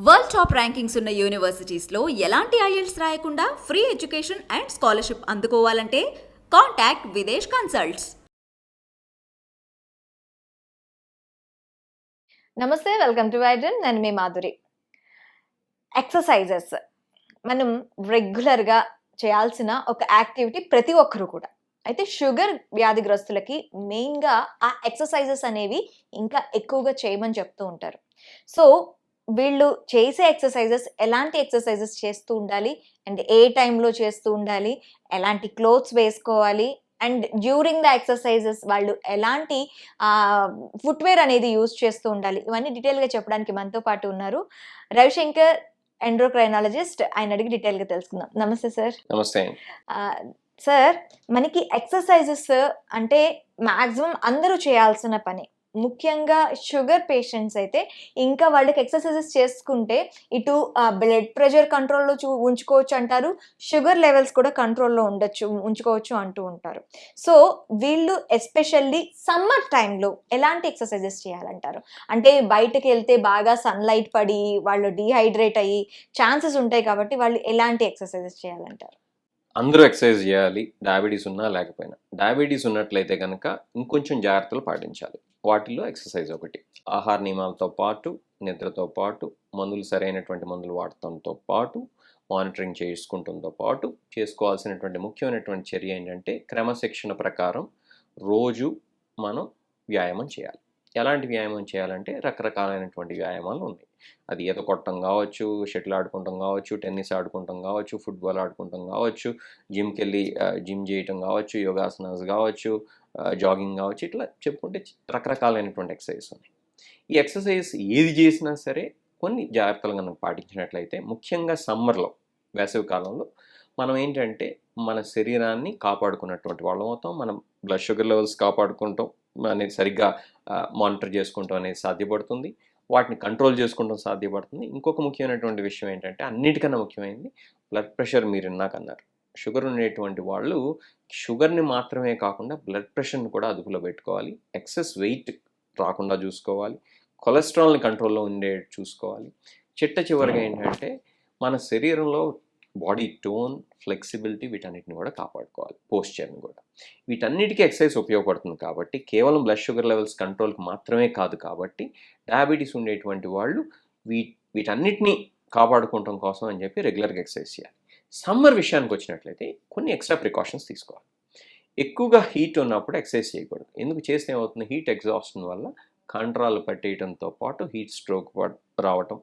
World top rankings ఉన్న యూనివర్సిటీస్లో ఎలాంటి IELTS రాయకుండా ఫ్రీ ఎడ్యుకేషన్ అండ్ స్కాలర్షిప్ అందుకోవాలంటే కాంటాక్ట్ విదేశ్ కన్సల్ట్స్. నమస్తే, వెల్కమ్ టు వైడన్. నేను మీ మాధురి. ఎక్సర్సైజెస్ మనం రెగ్యులర్గా చేయాల్సిన ఒక యాక్టివిటీ ప్రతి ఒక్కరు కూడా. అయితే షుగర్ వ్యాధిగ్రస్తులకి మెయిన్గా ఆ ఎక్సర్సైజెస్ అనేవి ఇంకా ఎక్కువగా చేయమని చెప్తూ ఉంటారు. సో వీళ్ళు చేసే ఎక్సర్సైజెస్ ఎలాంటి ఎక్సర్సైజెస్ చేస్తూ ఉండాలి, అండ్ ఏ టైంలో చేస్తూ ఉండాలి, ఎలాంటి క్లోత్స్ వేసుకోవాలి, అండ్ డ్యూరింగ్ ద ఎక్సర్సైజెస్ వాళ్ళు ఎలాంటి ఫుట్వేర్ అనేది యూజ్ చేస్తూ ఉండాలి, ఇవన్నీ డీటెయిల్గా చెప్పడానికి మనతో పాటు ఉన్నారు రవిశంకర్, ఎండోక్రైనాలజిస్ట్. ఆయన అడిగి డీటెయిల్గా తెలుసుకుందాం. నమస్తే సార్. నమస్తే. సార్, మనకి ఎక్సర్సైజెస్ అంటే మ్యాక్సిమం అందరూ చేయాల్సిన పని. ముఖ్యంగా షుగర్ పేషెంట్స్ అయితే ఇంకా వాళ్ళకి ఎక్సర్సైజెస్ చేసుకుంటే ఇటు బ్లడ్ ప్రెషర్ కంట్రోల్లో ఉంచుకోవచ్చు అంటారు, షుగర్ లెవెల్స్ కూడా కంట్రోల్లో ఉంచుకోవచ్చు అంటూ ఉంటారు. సో వీళ్ళు ఎస్పెషల్లీ సమ్మర్ టైంలో ఎలాంటి ఎక్సర్సైజెస్ చేయాలంటారు? అంటే బయటకు వెళ్తే బాగా సన్లైట్ పడి వాళ్ళు డీహైడ్రేట్ అయ్యి ఛాన్సెస్ ఉంటాయి కాబట్టి వాళ్ళు ఎలాంటి ఎక్సర్సైజెస్ చేయాలంటారు? అందరూ ఎక్సర్సైజ్ చేయాలి, డయాబెటీస్ ఉన్నా లేకపోయినా. డయాబెటీస్ ఉన్నట్లయితే కనుక ఇంకొంచెం జాగ్రత్తలు పాటించాలి. వాటిల్లో ఎక్సర్సైజ్ ఒకటి. ఆహార నియమాలతో పాటు, నిద్రతో పాటు, మందులు సరైనటువంటి మందులు వాడటంతో పాటు, మానిటరింగ్ చేసుకుంటంతో పాటు చేసుకోవాల్సినటువంటి ముఖ్యమైనటువంటి చర్య ఏంటంటే క్రమశిక్షణ ప్రకారం రోజు మనం వ్యాయామం చేయాలి. ఎలాంటి వ్యాయామం చేయాలంటే రకరకాలైనటువంటి వ్యాయామాలు ఉన్నాయి. అది ఈత కొట్టడం కావచ్చు, షటిల్ ఆడుకుంటాం కావచ్చు, టెన్నిస్ ఆడుకుంటాం కావచ్చు, ఫుట్బాల్ ఆడుకుంటాం కావచ్చు, జిమ్కి వెళ్ళి జిమ్ చేయటం కావచ్చు, యోగాసనాస్ కావచ్చు, జాగింగ్ కావచ్చు, ఇట్లా చెప్పుకుంటే రకరకాలైనటువంటి ఎక్సర్సైజ్ ఉన్నాయి. ఈ ఎక్సర్సైజ్ ఏది చేసినా సరే కొన్ని జాగ్రత్తలు కనుక పాటించినట్లయితే, ముఖ్యంగా సమ్మర్లో, వేసవి కాలంలో మనం ఏంటంటే మన శరీరాన్ని కాపాడుకున్నటువంటి వాళ్ళం అవుతాం. మనం బ్లడ్ షుగర్ లెవెల్స్ కాపాడుకుంటాం అనేది సరిగ్గా మానిటర్ చేసుకుంటాం అనేది సాధ్యపడుతుంది. వాటిని కంట్రోల్ చేసుకుంటాం సాధ్యపడుతుంది. ఇంకొక ముఖ్యమైనటువంటి విషయం ఏంటంటే, అన్నిటికన్నా ముఖ్యమైనది బ్లడ్ ప్రెషర్. మీరు ఇందాకన్నారు, షుగర్ ఉండేటువంటి వాళ్ళు షుగర్ని మాత్రమే కాకుండా బ్లడ్ ప్రెషర్ని కూడా అదుపులో పెట్టుకోవాలి. ఎక్సెస్ వెయిట్ రాకుండా చూసుకోవాలి. కొలెస్ట్రాల్ని కంట్రోల్లో ఉండేది చూసుకోవాలి. చివరిగా ఏంటంటే మన శరీరంలో బాడీ టోన్, ఫ్లెక్సిబిలిటీ, వీటన్నిటిని కూడా కాపాడుకోవాలి. పోస్చర్ని కూడా. వీటన్నిటికీ ఎక్సర్సైజ్ ఉపయోగపడుతుంది కాబట్టి, కేవలం బ్లడ్ షుగర్ లెవెల్స్ కంట్రోల్కి మాత్రమే కాదు కాబట్టి, డయాబెటీస్ ఉండేటువంటి వాళ్ళు వీటన్నిటిని కాపాడుకోవడం కోసం అని చెప్పి రెగ్యులర్గా ఎక్సర్సైజ్ చేయాలి. సమ్మర్ విషయానికి వచ్చినట్లయితే కొన్ని ఎక్స్ట్రా ప్రికాషన్స్ తీసుకోవాలి. ఎక్కువగా హీట్ ఉన్నప్పుడు ఎక్సర్సైజ్ చేయకూడదు. ఎందుకు చేస్తే ఏమవుతుంది, హీట్ ఎగ్జాస్షన్ వల్ల కండరాలు పట్టేయడంతో పాటు హీట్ స్ట్రోక్ రావటం,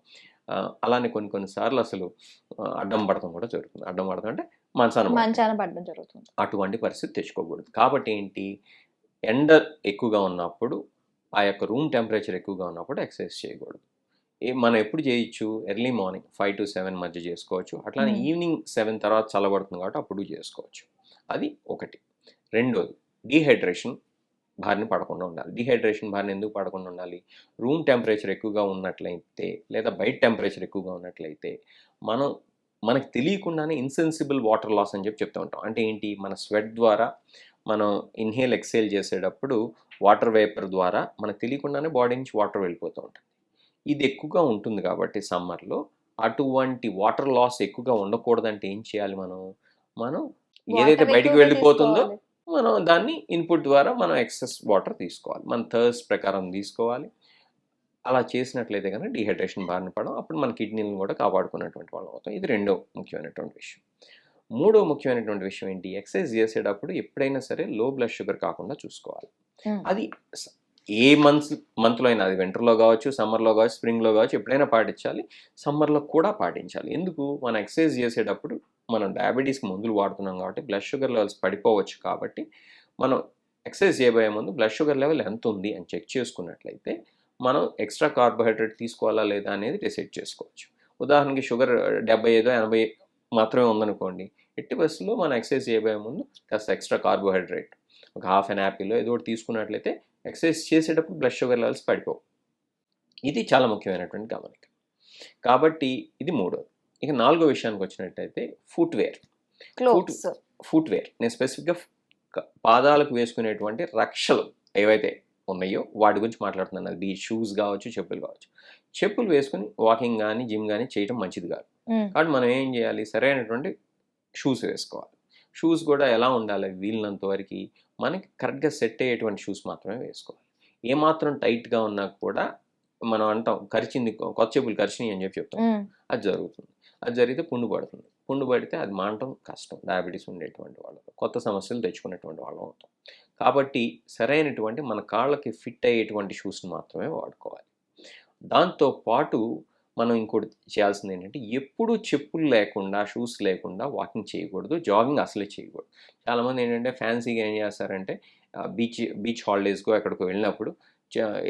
అలానే కొన్నిసార్లు అసలు అడ్డం పడటం కూడా జరుగుతుంది. అడ్డం పడటం అంటే మంచాన పడడం జరుగుతుంది. అటువంటి పరిస్థితి తెచ్చుకోకూడదు. కాబట్టి ఏంటి, ఎండ ఎక్కువగా ఉన్నప్పుడు, ఆ యొక్క రూమ్ టెంపరేచర్ ఎక్కువగా ఉన్నప్పుడు ఎక్సర్సైజ్ చేయకూడదు. మనం ఎప్పుడు చేయొచ్చు, ఎర్లీ మార్నింగ్ 5 to 7 మధ్య చేసుకోవచ్చు. అట్లానే ఈవినింగ్ 7 తర్వాత చల్లబడుతుంది కాబట్టి అప్పుడు చేసుకోవచ్చు. అది ఒకటి. రెండోది, డీహైడ్రేషన్ బారిన పడకుండా ఉండాలి. డీహైడ్రేషన్ బారిన ఎందుకు పడకుండా ఉండాలి, రూమ్ టెంపరేచర్ ఎక్కువగా ఉన్నట్లయితే లేదా బయట టెంపరేచర్ ఎక్కువగా ఉన్నట్లయితే మనకు తెలియకుండానే ఇన్సెన్సిబుల్ వాటర్ లాస్ అని చెప్తూ ఉంటాం. అంటే ఏంటి, మన స్వెట్ ద్వారా మనం ఇన్హేల్ ఎక్సేల్ చేసేటప్పుడు వాటర్ వేపర్ ద్వారా మనకు తెలియకుండానే బాడీ నుంచి వాటర్ వెళ్ళిపోతూ ఉంటుంది. ఇది ఎక్కువగా ఉంటుంది కాబట్టి సమ్మర్లో అటువంటి వాటర్ లాస్ ఎక్కువగా ఉండకూడదంటే ఏం చేయాలి, మనం ఏదైతే బయటికి వెళ్ళిపోతుందో మనం దాన్ని ఇన్పుట్ ద్వారా మనం ఎక్సెస్ వాటర్ తీసుకోవాలి. మన థర్స్ట్ ప్రకారం తీసుకోవాలి. అలా చేసినట్లయితే కనుక డీహైడ్రేషన్ బారిన పడడం, అప్పుడు మన కిడ్నీలను కూడా కాపాడుకున్నటువంటి వాళ్ళం అవుతాం. ఇది రెండో ముఖ్యమైనటువంటి విషయం. మూడో ముఖ్యమైనటువంటి విషయం ఏంటి, ఎక్సర్సైజ్ చేసేటప్పుడు ఎప్పుడైనా సరే లో బ్లడ్ షుగర్ కాకుండా చూసుకోవాలి. అది ఏ మంత్లో అయినా, అది వింటర్లో కావచ్చు, సమ్మర్లో కావచ్చు, స్ప్రింగ్లో కావచ్చు, ఎప్పుడైనా పాటించాలి. సమ్మర్లో కూడా పాటించాలి. ఎందుకు, మనం ఎక్సర్సైజ్ చేసేటప్పుడు మనం డయాబెటీస్కి మందులు వాడుతున్నాం కాబట్టి బ్లడ్ షుగర్ లెవెల్స్ పడిపోవచ్చు. కాబట్టి మనం ఎక్సర్సైజ్ చేయబోయే ముందు బ్లడ్ షుగర్ లెవెల్ ఎంత ఉంది అని చెక్ చేసుకున్నట్లయితే మనం ఎక్స్ట్రా కార్బోహైడ్రేట్ తీసుకోవాలా లేదా అనేది డిసైడ్ చేసుకోవచ్చు. ఉదాహరణకి షుగర్ 75, 80 మాత్రమే ఉందనుకోండి, ఎట్టి బస్సులో మనం ఎక్సర్సైజ్ చేయబోయే ముందు కాస్త ఎక్స్ట్రా కార్బోహైడ్రేట్, ఒక హాఫ్ అన్ యాపిల్ ఏదో ఒకటి తీసుకున్నట్లయితే ఎక్సర్సైజ్ చేసేటప్పుడు బ్లడ్ షుగర్ లెవెల్స్ పడిపోవు. ఇది చాలా ముఖ్యమైనటువంటి గమనిక. కాబట్టి ఇది మూడోది. ఇక నాలుగో విషయానికి వచ్చినట్టయితే ఫుట్వేర్. నేను స్పెసిఫిక్గా పాదాలకు వేసుకునేటువంటి రక్షలు ఏవైతే ఉన్నాయో వాటి గురించి మాట్లాడుతున్నాను. అది షూస్ కావచ్చు, చెప్పులు కావచ్చు. చెప్పులు వేసుకుని వాకింగ్ కానీ జిమ్ కానీ చేయడం మంచిది కాదు. కాబట్టి మనం ఏం చేయాలి, సరైనటువంటి షూస్ వేసుకోవాలి. షూస్ కూడా ఎలా ఉండాలి, వీలినంత వరకు మనకి కరెక్ట్గా సెట్ అయ్యేటువంటి షూస్ మాత్రమే వేసుకోవాలి. ఏమాత్రం టైట్గా ఉన్నా కూడా మనం అంటాం కరిచింది, కొత్త చెప్పులు కరిచినాయి అని చెప్తాం. అది జరుగుతుంది. అది జరిగితే పుండు పడుతుంది. పుండు పడితే అది మానటం కష్టం. డయాబెటీస్ ఉండేటువంటి వాళ్ళు కొత్త సమస్యలు తెచ్చుకునేటువంటి వాళ్ళం అవుతాం. కాబట్టి సరైనటువంటి మన కాళ్ళకి ఫిట్ అయ్యేటువంటి షూస్ని మాత్రమే వాడుకోవాలి. దాంతోపాటు మనం ఇంకోటి చేయాల్సింది ఏంటంటే, ఎప్పుడూ చెప్పులు లేకుండా, షూస్ లేకుండా వాకింగ్ చేయకూడదు, జాగింగ్ అసలే చేయకూడదు. చాలామంది ఏంటంటే ఫ్యాన్సీగా ఏం చేస్తారంటే బీచ్ హాలిడేస్కో ఎక్కడికో వెళ్ళినప్పుడు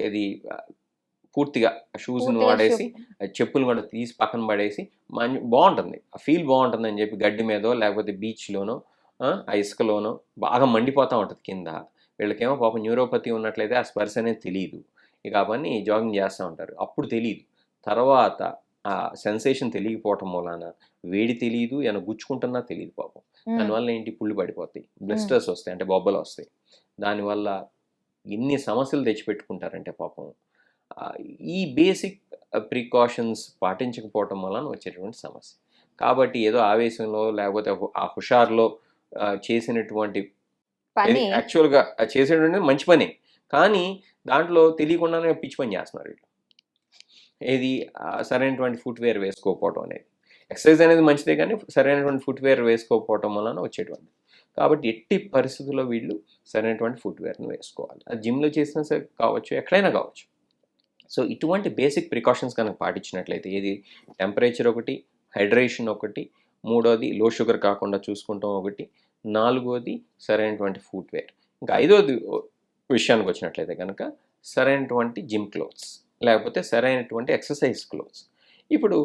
ఇది పూర్తిగా షూస్ని వాడేసి చెప్పులు కూడా తీసి పక్కన పడేసి బాగుంటుంది, ఆ ఫీల్ బాగుంటుంది అని చెప్పి గడ్డి మీదో లేకపోతే బీచ్లోనో ఆ ఇసుకలోనో బాగా మండిపోతూ ఉంటుంది కింద. వీళ్ళకేమో పాపం న్యూరోపతి ఉన్నట్లయితే ఆ స్పర్శ అనేది తెలియదు. ఇక అవన్నీ జాగింగ్ చేస్తూ ఉంటారు. అప్పుడు తెలియదు, తర్వాత ఆ సెన్సేషన్ తెలియకపోవటం మూలాన వేడి తెలియదు, ఏమైనా గుచ్చుకుంటున్నా తెలియదు పాపం. దానివల్ల ఏంటి, పుళ్ళు పడిపోతాయి, బ్లిస్టర్స్ వస్తాయి, అంటే బొబ్బలు వస్తాయి. దానివల్ల ఎన్ని సమస్యలు తెచ్చిపెట్టుకుంటారంటే పాపం. ఈ బేసిక్ ప్రికాషన్స్ పాటించకపోవటం వలన వచ్చేటువంటి సమస్య. కాబట్టి ఏదో ఆవేశంలో లేకపోతే ఆ హుషారులో చేసినటువంటి యాక్చువల్గా చేసేటువంటి మంచి పని, కానీ దాంట్లో తెలియకుండానే పిచ్చి పని చేస్తున్నారు వీళ్ళు. ఏది సరైనటువంటి ఫుట్వేర్ వేసుకోకపోవటం అనేది. ఎక్సర్సైజ్ అనేది మంచిదే, కానీ సరైనటువంటి ఫుట్వేర్ వేసుకోకపోవటం వలన వచ్చేటువంటి. కాబట్టి ఎట్టి పరిస్థితుల్లో వీళ్ళు సరైనటువంటి ఫుట్వేర్ని వేసుకోవాలి. అది జిమ్లో చేసినా సరే కావచ్చు, ఎక్కడైనా కావచ్చు. సో ఇటువంటి బేసిక్ ప్రికాషన్స్ కనుక పాటించినట్లయితే, ఏది టెంపరేచర్ ఒకటి, హైడ్రేషన్ ఒకటి, మూడోది లో షుగర్ కాకుండా చూసుకుంటాం ఒకటి, నాలుగోది సరైనటువంటి ఫుట్వేర్. ఇంకా ఐదోది విషయానికి వచ్చినట్లయితే కనుక సరైనటువంటి జిమ్ క్లోత్స్, లేకపోతే సరైనటువంటి ఎక్సర్సైజ్ క్లోత్స్. ఇప్పుడు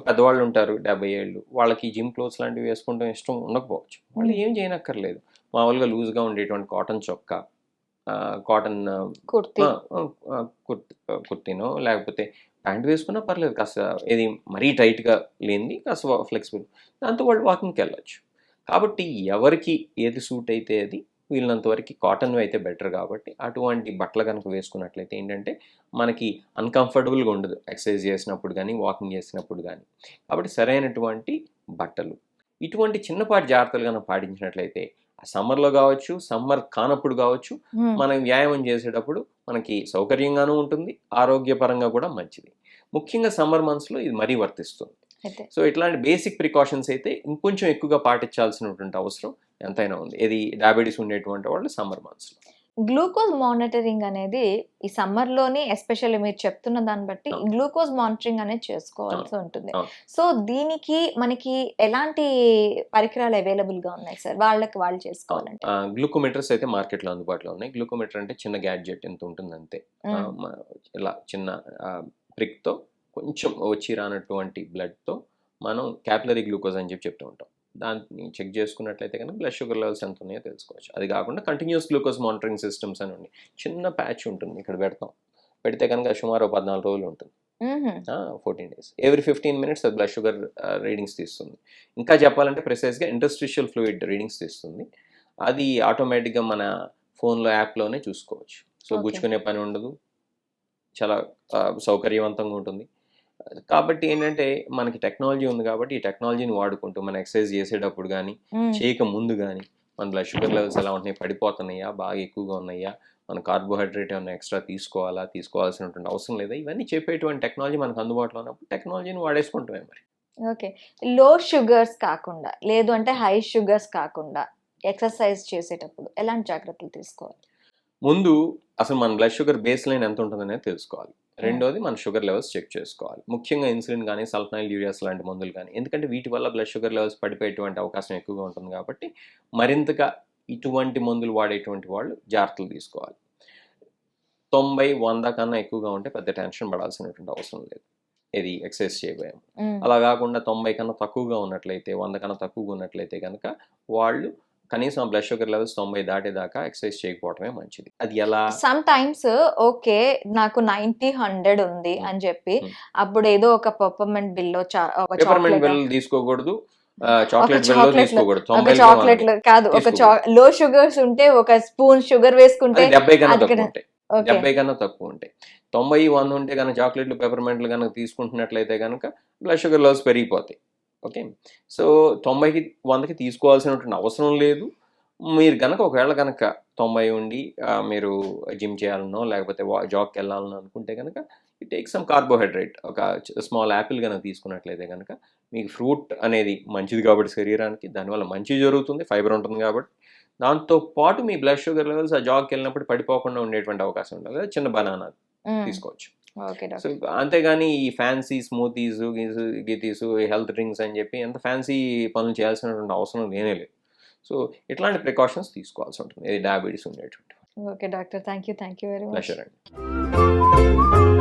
పెద్దవాళ్ళు ఉంటారు 70 ఏళ్ళు, వాళ్ళకి జిమ్ క్లోత్స్ లాంటివి వేసుకుంటాం ఇష్టం ఉండకపోవచ్చు. వాళ్ళు ఏం చేయనక్కర్లేదు, మామూలుగా లూజ్గా ఉండేటువంటి కాటన్ చొక్కా, కాటన్ కుర్తీనో లేకపోతే ప్యాంట్ వేసుకున్నా పర్లేదు, కాస్త ఏది మరీ టైట్గా లేనిది, కాస్త ఫ్లెక్సిబుల్, దాంతో వాళ్ళు వాకింగ్కి వెళ్ళచ్చు. కాబట్టి ఎవరికి ఏది సూట్ అయితే అది, వీళ్ళంత వరకు కాటన్ అయితే బెటర్. కాబట్టి అటువంటి బట్టలు కనుక వేసుకున్నట్లయితే ఏంటంటే మనకి అన్కంఫర్టబుల్గా ఉండదు ఎక్సర్సైజ్ చేసినప్పుడు కానీ, వాకింగ్ చేసినప్పుడు కానీ. కాబట్టి సరైనటువంటి బట్టలు, ఇటువంటి చిన్నపాటి జాగ్రత్తలు కనుక పాటించినట్లయితే సమ్మర్లో కావచ్చు, సమ్మర్ కానప్పుడు కావచ్చు, మనం వ్యాయామం చేసేటప్పుడు మనకి సౌకర్యంగానూ ఉంటుంది, ఆరోగ్యపరంగా కూడా మంచిది. ముఖ్యంగా సమ్మర్ మంత్స్లో ఇది మరీ వర్తిస్తుంది. సో ఇట్లాంటి బేసిక్ ప్రికాషన్స్ అయితే ఇంకొంచెం ఎక్కువగా పాటించాల్సినటువంటి అవసరం ఎంతైనా ఉంది. ఇది డయాబెటీస్ ఉండేటువంటి వాళ్ళు సమ్మర్ మంత్స్లో. గ్లూకోజ్ మానిటరింగ్ అనేది ఈ సమ్మర్ లోని ఎస్పెషల్లీ మీరు చెప్తున్న దాన్ని బట్టి గ్లూకోజ్ మానిటరింగ్ అనేది చేసుకోవాల్సి ఉంటుంది. సో దీనికి మనకి ఎలాంటి పరికరాలు అవైలబుల్ గా ఉన్నాయి సార్, వాళ్ళు చేసుకోవాలంటే? గ్లూకోమీటర్స్ అయితే మార్కెట్లో అందుబాటులో ఉన్నాయి. గ్లూకోమీటర్ అంటే చిన్న గ్యాడ్జెట్ ఎంత ఉంటుంది అంతే, ఇలా చిన్న ప్రిక్తో కొంచెం వచ్చి రానటువంటి బ్లడ్తో మనం క్యాపిలరీ గ్లూకోజ్ అని చెప్తూ ఉంటాం. దాన్ని చెక్ చేసుకున్నట్లయితే కనుక బ్లడ్ షుగర్ లెవెల్స్ ఎంత ఉన్నాయో తెలుసుకోవచ్చు. అది కాకుండా కంటిన్యూస్ గ్లూకోజ్ మానిటరింగ్ సిస్టమ్స్ అని ఉన్నాయి. చిన్న ప్యాచ్ ఉంటుంది, ఇక్కడ పెడితే కనుక సుమారు 14 రోజులు ఉంటుంది, 14 days. ఎవ్రీ 15 minutes అది బ్లడ్ షుగర్ రీడింగ్స్ తీస్తుంది. ఇంకా చెప్పాలంటే ప్రిసైజ్గా ఇంటర్స్టిషియల్ ఫ్లూయిడ్ రీడింగ్స్ తీస్తుంది. అది ఆటోమేటిక్గా మన ఫోన్లో యాప్లోనే చూసుకోవచ్చు. సో గుచ్చుకునే పని ఉండదు, చాలా సౌకర్యవంతంగా ఉంటుంది. కాబట్టి ఏంటంటే మనకి టెక్నాలజీ ఉంది, కాబట్టి ఈ టెక్నాలజీని వాడుకుంటూ మనం ఎక్సర్సైజ్ చేసేటప్పుడు కానీ, చేయక ముందు కానీ మన బ్లడ్ షుగర్ లెవెల్స్ ఎలా ఉంటున్నాయి, పడిపోతున్నాయా, బాగా ఎక్కువగా ఉన్నాయా, మన కార్బోహైడ్రేట్ ఏమైనా ఎక్స్ట్రా తీసుకోవాల్సినటువంటి అవసరం లేదా, ఇవన్నీ చెప్పేటువంటి టెక్నాలజీ మనకు అందుబాటులో ఉన్నప్పుడు టెక్నాలజీని వాడేసుకుంటామే మరి. ఓకే, లో షుగర్స్ కాకుండా, లేదు అంటే హై షుగర్స్ కాకుండా ఎక్సర్సైజ్ చేసేటప్పుడు ఎలాంటి జాగ్రత్తలు తీసుకోవాలి? ముందు అసలు మన బ్లడ్ షుగర్ బేస్ లైన్ ఎంత ఉంటుందనేది తెలుసుకోవాలి. రెండోది మన షుగర్ లెవెల్స్ చెక్ చేసుకోవాలి. ముఖ్యంగా ఇన్సులిన్ కానీ, సల్ఫనైల్ యూరియాస్ లాంటి మందులు కానీ, ఎందుకంటే వీటి వల్ల బ్లడ్ షుగర్ లెవెల్స్ పడిపోయేటువంటి అవకాశం ఎక్కువగా ఉంటుంది. కాబట్టి మరింతగా ఇటువంటి మందులు వాడేటువంటి వాళ్ళు జాగ్రత్తలు తీసుకోవాలి. 90-100 కన్నా ఎక్కువగా ఉంటే పెద్ద టెన్షన్ పడాల్సినటువంటి అవసరం లేదు, ఇది ఎక్సర్సైజ్ చేయబోయాము. అలా కాకుండా 90 కన్నా తక్కువగా ఉన్నట్లయితే, 100 కన్నా తక్కువగా ఉన్నట్లయితే కనుక వాళ్ళు కనీసం ఆ బ్లడ్ షుగర్ లెవెల్స్ 90 దాటేదాకా ఎక్సర్సైజ్ చేయకపోవడమే మంచిది. అది ఎలా, సమ్ టైమ్స్ ఓకే నాకు 90-100 ఉంది అని చెప్పి అప్పుడు ఏదో ఒక పెప్పర్మెంట్ బిల్లో తీసుకోకూడదు, చాక్లెట్ తీసుకోకూడదు. చాక్లెట్లు కాదు, ఒక లో షుగర్స్ ఉంటే ఒక స్పూన్ షుగర్ వేసుకుంటే 70 కన్నా తక్కువ ఉంటాయి. ఓకే 70 కన్నా తక్కువ ఉంటాయి. 90, 100 ఉంటే కనుక చాక్లెట్లు, పెప్పర్‌మెంట్లు గనుక తీసుకుంటున్నట్లయితే గనుక బ్లడ్ షుగర్ లెవెల్స్ పెరిగిపోతాయి. ఓకే. సో 90కి, 100కి తీసుకోవాల్సినటువంటి అవసరం లేదు. మీరు గనక ఒకవేళ గనక 90 ఉండి మీరు జిమ్ చేయాలనో లేకపోతే జాగ్‌కెళ్ళాలనో అనుకుంటే గనక యూ టేక్ సమ్ కార్బోహైడ్రేట్. ఒక స్మాల్ యాపిల్ గనక తీసుకున్నట్లయితే గనక మీకు ఫ్రూట్ అనేది మంచిది కాబట్టి శరీరానికి, దానివల్ల మంచి జరుగుతుంది, ఫైబర్ ఉంటుంది కాబట్టి. దాంతో పాటు మీ బ్లడ్ షుగర్ లెవెల్స్ ఆ జాగ్‌కెళ్ళినప్పుడు పడిపోకుండా ఉండేటువంటి అవకాశం ఉంటది. చిన్న బనానా తీసుకోవచ్చు. Okay so doctor. అంతేగాని ఈ ఫ్యాన్సీ స్మూతీస్, గీతీసు, హెల్త్ డ్రింక్స్ అని చెప్పి ఎంత ఫ్యాన్సీ పనులు చేయాల్సినటువంటి అవసరం లేనే లేదు. సో ఇట్లాంటి ప్రికాషన్స్ తీసుకోవాల్సి ఉంటుంది. ఇది డయాబెటీస్ ఉండేటువంటి okay doctor. Thank you very much. Pleasure అండి.